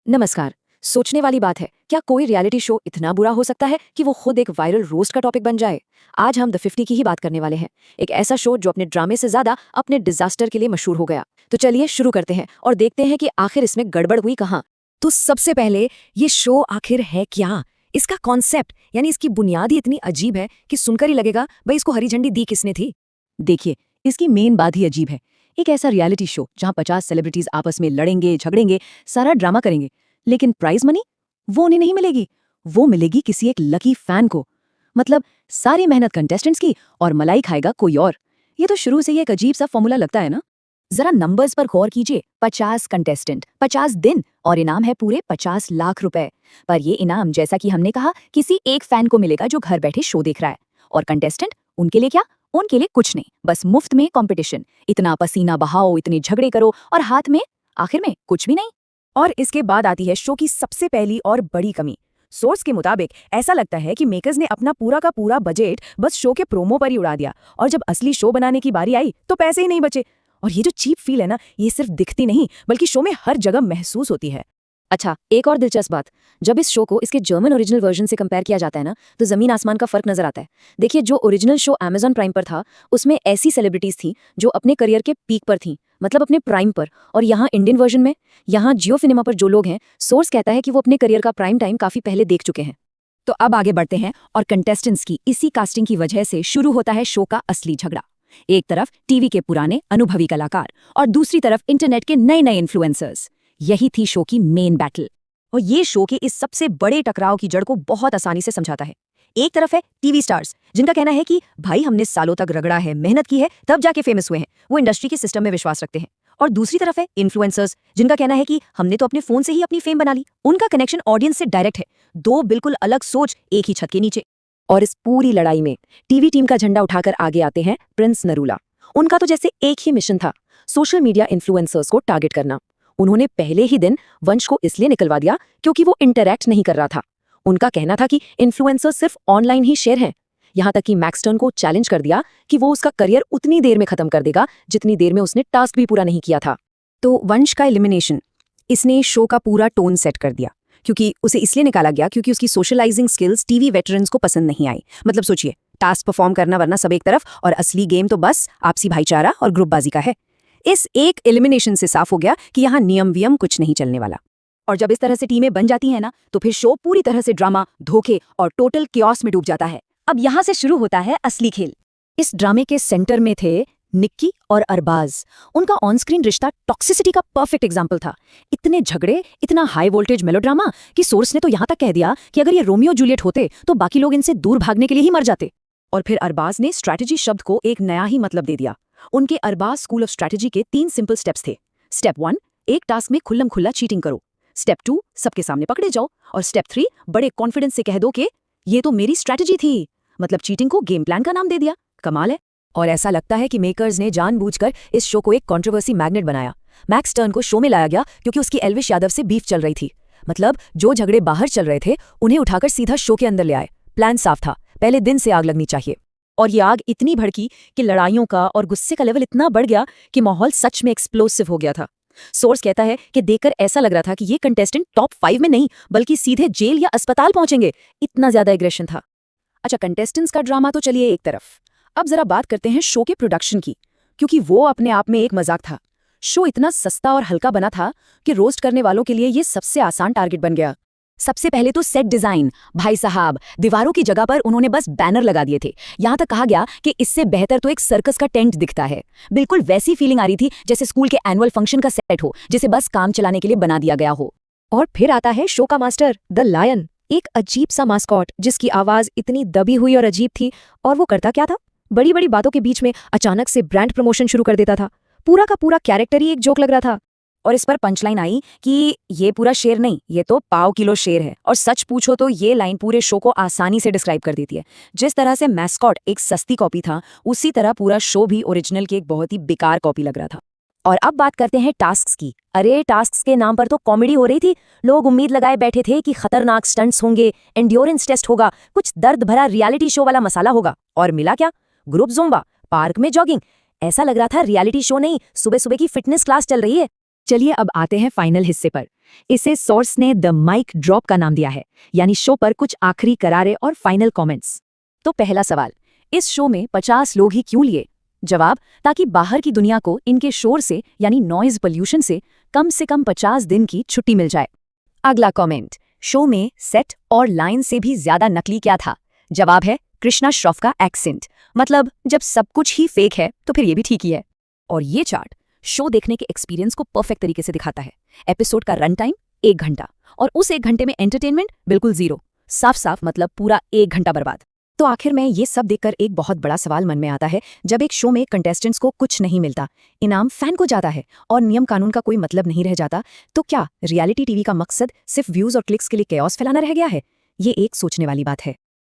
नमस्कार। सोचने वाली बात है, क्या कोई रियलिटी शो इतना बुरा हो सकता है कि वो खुद एक वायरल रोस्ट का टॉपिक बन जाए? आज हम द 50 की ही बात करने वाले हैं। एक ऐसा शो जो अपने ड्रामे से ज्यादा अपने डिजास्टर के लिए मशहूर हो गया। तो चलिए शुरू करते हैं और देखते हैं कि आखिर इसमें गड़बड़ हुई कहाँ। तो सबसे पहले ये शो आखिर है क्या? इसका कॉन्सेप्ट यानी इसकी बुनियाद ही इतनी अजीब है कि सुनकर ही लगेगा भाई इसको हरी झंडी दी किसने थी। देखिए, इसकी मेन बात ही अजीब है। एक ऐसा रियलिटी शो जहां 50 सेलिब्रिटीज आपस में लड़ेंगे, झगड़ेंगे, सारा ड्रामा करेंगे, लेकिन प्राइज मनी वो उन्हें नहीं मिलेगी। वो मिलेगी किसी एक लकी फैन को। मतलब सारी मेहनत कंटेस्टेंट्स की और मलाई खाएगा कोई और। ये तो शुरू से ही एक अजीब सा फॉर्मूला लगता है ना। जरा नंबर्स पर गौर कीजिए। 50 कंटेस्टेंट, 50 दिन और इनाम है पूरे 50 लाख रुपए। पर ये इनाम, जैसा कि हमने कहा, किसी एक फैन को मिलेगा जो घर बैठे शो देख रहा है। और कंटेस्टेंट, उनके लिए क्या? उनके लिए कुछ नहीं, बस मुफ्त में कंपटीशन। इतना पसीना बहाओ, इतने झगड़े करो और हाथ में आखिर में कुछ भी नहीं। और इसके बाद आती है शो की सबसे पहली और बड़ी कमी। सोर्स के मुताबिक ऐसा लगता है कि मेकर्स ने अपना पूरा का पूरा बजट बस शो के प्रोमो पर ही उड़ा दिया, और जब असली शो बनाने की बारी आई तो पैसे ही नहीं बचे। और ये जो चीप फील है ना, ये सिर्फ दिखती नहीं बल्कि शो में हर जगह महसूस होती है। अच्छा, एक और दिलचस्प बात, जब इस शो को इसके जर्मन ओरिजिनल वर्जन से कंपेयर किया जाता है ना, तो जमीन आसमान का फर्क नजर आता है। देखिए, जो ओरिजिनल शो अमेजॉन प्राइम पर था, उसमें ऐसी सेलिब्रिटीज थी जो अपने करियर के पीक पर थी, मतलब अपने प्राइम पर। और यहाँ इंडियन वर्जन में, यहाँ जियो सिनेमा पर जो लोग हैं, सोर्स कहता है कि वो अपने करियर का प्राइम टाइम काफी पहले देख चुके हैं। तो अब आगे बढ़ते हैं और कंटेस्टेंट्स की इसी कास्टिंग की वजह से शुरू होता है शो का असली झगड़ा। एक तरफ टीवी के पुराने अनुभवी कलाकार और दूसरी तरफ इंटरनेट के नए नए इन्फ्लुएंसर्स। यही थी शो की मेन बैटल। और ये शो के इस सबसे बड़े टकराव की जड़ को बहुत आसानी से समझाता है। एक तरफ है टीवी स्टार्स, जिनका कहना है कि भाई हमने सालों तक रगड़ा है, मेहनत की है, तब जाके फेमस हुए हैं, वो इंडस्ट्री के सिस्टम में विश्वास रखते हैं। और दूसरी तरफ है इन्फ्लुएंसर्स, जिनका कहना है कि हमने तो अपने फोन से ही अपनी फेम बना ली, उनका कनेक्शन ऑडियंस से डायरेक्ट है। दो बिल्कुल अलग सोच एक ही छत के नीचे। और इस पूरी लड़ाई में टीवी टीम का झंडा उठाकर आगे आते हैं प्रिंस नरूला। उनका तो जैसे एक ही मिशन था, सोशल मीडिया इन्फ्लुएंसर्स को टारगेट करना। उन्होंने पहले ही दिन वंश को इसलिए निकलवा दिया क्योंकि वो इंटरैक्ट नहीं कर रहा था। उनका कहना था कि इन्फ्लुएंसर्स सिर्फ ऑनलाइन ही शेयर हैं। यहां तक कि मैक्सटर्न को चैलेंज कर दिया कि वो उसका करियर उतनी देर में खत्म कर देगा जितनी देर में उसने टास्क भी पूरा नहीं किया था। तो वंश का एलिमिनेशन, इसने शो का पूरा टोन सेट कर दिया। क्योंकि उसे इसलिए निकाला गया क्योंकि उसकी सोशलाइजिंग स्किल्स टीवी वेटरन्स को पसंद नहीं आई। मतलब सोचिए, टास्क परफॉर्म करना वरना सब एक तरफ, और असली गेम तो बस आपसी भाईचारा और ग्रुपबाजी का है। इस एक एलिमिनेशन से साफ हो गया कि यहाँ नियम वियम कुछ नहीं चलने वाला। और जब इस तरह से टीमें बन जाती हैं ना, तो फिर शो पूरी तरह से ड्रामा, धोखे और टोटल कियोस में डूब जाता है। अब यहाँ से शुरू होता है असली खेल। इस ड्रामे के सेंटर में थे निक्की और अरबाज। उनका ऑन स्क्रीन रिश्ता टॉक्सिसिटी का परफेक्ट एग्जाम्पल था। इतने झगड़े, इतना हाई वोल्टेज मेलोड्रामा कि सोर्स ने तो यहाँ तक कह दिया कि अगर ये रोमियो जूलियट होते तो बाकी लोग इनसे दूर भागने के लिए ही मर जाते। और फिर अरबाज ने स्ट्रैटेजी शब्द को एक नया ही मतलब दे दिया। उनके अरबाज स्कूल ऑफ स्ट्रैटेजी के 3 सिंपल स्टेप्स थे। स्टेप 1, एक टास्क में खुल्लम खुल्ला चीटिंग करो। स्टेप 2, सबके सामने पकड़े जाओ। और स्टेप 3, बड़े कॉन्फिडेंस से कह दो कि ये तो मेरी स्ट्रैटेजी थी। मतलब चीटिंग को गेम प्लान का नाम दे दिया। कमाल है। और ऐसा लगता है कि मेकर्स ने जानबूझकर इस शो को एक कंट्रोवर्सी मैग्नेट बनाया। मैक्स टर्न को शो में लाया गया क्योंकि उसकी एल्विश यादव से बीफ चल रही थी। मतलब जो झगड़े बाहर चल रहे थे उन्हें उठाकर सीधा शो के अंदर ले आए। प्लान साफ था, पहले दिन से आग लगनी चाहिए। और ये आग इतनी भड़की कि लड़ाइयों का और गुस्से का लेवल इतना बढ़ गया कि माहौल सच में एक्सप्लोसिव हो गया था। सोर्स कहता है कि देखकर ऐसा लग रहा था कि ये कंटेस्टेंट टॉप 5 में नहीं बल्कि सीधे जेल या अस्पताल पहुंचेंगे, इतना ज्यादा एग्रेशन था। अच्छा, कंटेस्टेंट्स का ड्रामा तो चलिए एक तरफ। अब जरा बात करते हैं शो के प्रोडक्शन की, क्योंकि वो अपने आप में एक मजाक था। शो इतना सस्ता और हल्का बना था कि रोस्ट करने वालों के लिए ये सबसे आसान टारगेट बन गया। सबसे पहले तो सेट डिजाइन, भाई साहब, दीवारों की जगह पर उन्होंने बस बैनर लगा दिए थे। यहां तक कहा गया कि इससे बेहतर तो एक सर्कस का टेंट दिखता है। बिल्कुल वैसी फीलिंग आ रही थी जैसे स्कूल के एनुअल फंक्शन का सेट हो, जिसे बस काम चलाने के लिए बना दिया गया हो। और फिर आता है शो का मास्टर, द लायन, एक अजीब सा मास्कॉट जिसकी आवाज इतनी दबी हुई और अजीब थी। और वो करता क्या था? बड़ी बड़ी बातों के बीच में अचानक से ब्रांड प्रमोशन शुरू कर देता था। पूरा का पूरा कैरेक्टर ही एक जोक लग रहा था। और इस पर पंचलाइन आई कि ये पूरा शेर नहीं, ये तो पाव किलो शेर है। और सच पूछो तो ये लाइन पूरे शो को आसानी से डिस्क्राइब कर देती है। जिस तरह से मैस्कॉट एक सस्ती कॉपी था, उसी तरह पूरा शो भी ओरिजिनल की एक बहुत ही बेकार कॉपी लग रहा था। और अब बात करते हैं टास्क्स की। अरे टास्क्स के नाम पर तो कॉमेडी हो रही थी। लोग उम्मीद लगाए बैठे थे कि खतरनाक स्टंट्स होंगे, एंड्योरेंस टेस्ट होगा, कुछ दर्द भरा रियलिटी शो वाला मसाला होगा। और मिला क्या? ग्रुप ज़ुम्बा, पार्क में जॉगिंग। ऐसा लग रहा था रियलिटी शो नहीं, सुबह सुबह की फिटनेस क्लास चल रही है। चलिए अब आते हैं फाइनल हिस्से पर। इसे सोर्स ने द माइक ड्रॉप का नाम दिया है, यानी शो पर कुछ आखिरी करारे और फाइनल कमेंट्स। तो पहला सवाल, इस शो में 50 लोग ही क्यों लिए? जवाब, ताकि बाहर की दुनिया को इनके शोर से यानी नॉइज पोल्यूशन से कम 50 दिन की छुट्टी मिल जाए। अगला कमेंट, शो में सेट और लाइन से भी ज्यादा नकली क्या था? जवाब है कृष्णा श्रॉफ का एक्सेंट। मतलब जब सब कुछ ही फेक है तो फिर ये भी ठीक ही है। और ये चार्ट शो देखने के एक्सपीरियंस को परफेक्ट तरीके से दिखाता है। एपिसोड का रन टाइम 1 घंटा और उस 1 घंटे में एंटरटेनमेंट बिल्कुल जीरो। साफ साफ मतलब पूरा 1 घंटा बर्बाद। तो आखिर में ये सब देखकर एक बहुत बड़ा सवाल मन में आता है, जब एक शो में कंटेस्टेंट्स को कुछ नहीं मिलता, इनाम फैन को जाता है और नियम कानून का कोई मतलब नहीं रह जाता, तो क्या रियलिटी टीवी का मकसद सिर्फ व्यूज और क्लिक्स के लिए केओस फैलाना रह गया है? ये एक सोचने वाली बात है।